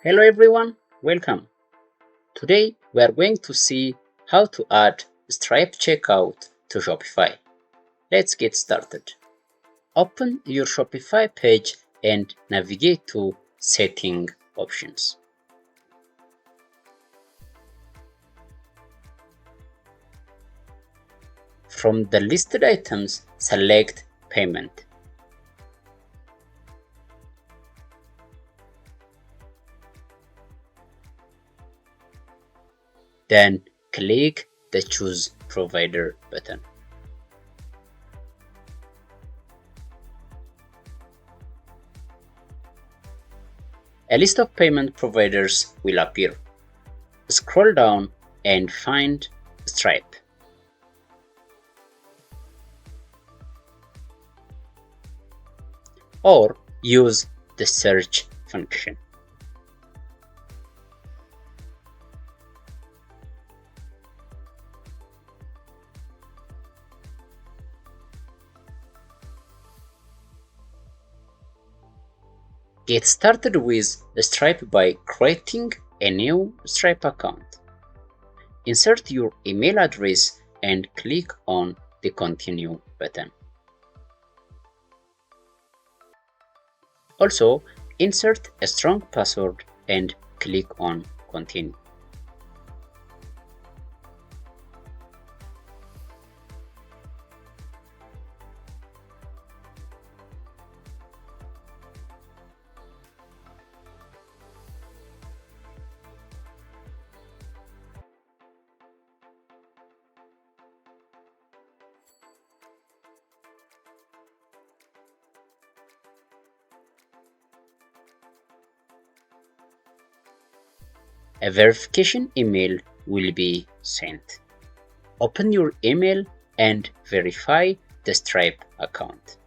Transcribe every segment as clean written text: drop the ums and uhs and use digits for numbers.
Hello everyone, welcome. Today we are going to see how to add Stripe checkout to Shopify. Let's get started. Open your Shopify page and navigate to Setting Options. From the listed items, select Payment. Then click the Choose Provider button. A list of payment providers will appear. Scroll down and find Stripe. Or use the search function. Get started with Stripe by creating a new Stripe account. Insert your email address and click on the Continue button. Also, insert a strong password and click on Continue. A verification email will be sent. Open your email and verify the Stripe account.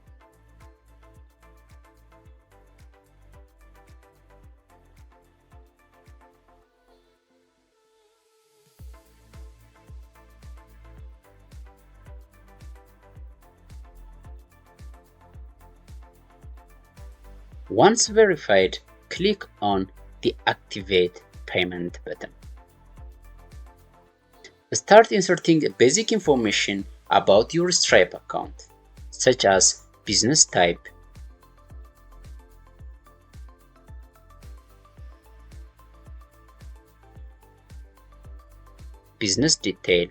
Once verified, click on the Activate Payment button. Start inserting basic information about your Stripe account, such as business type, business detail,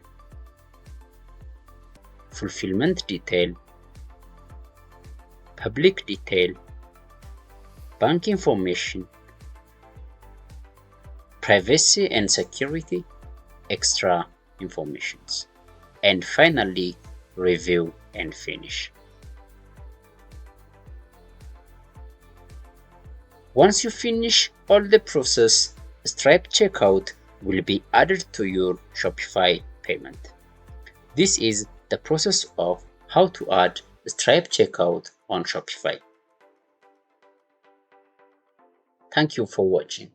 fulfillment detail, public detail, bank information, privacy and security, extra informations, and finally review and finish. Once you finish all the process, Stripe checkout will be added to your Shopify payment. This is the process of how to add Stripe checkout on Shopify. Thank you for watching.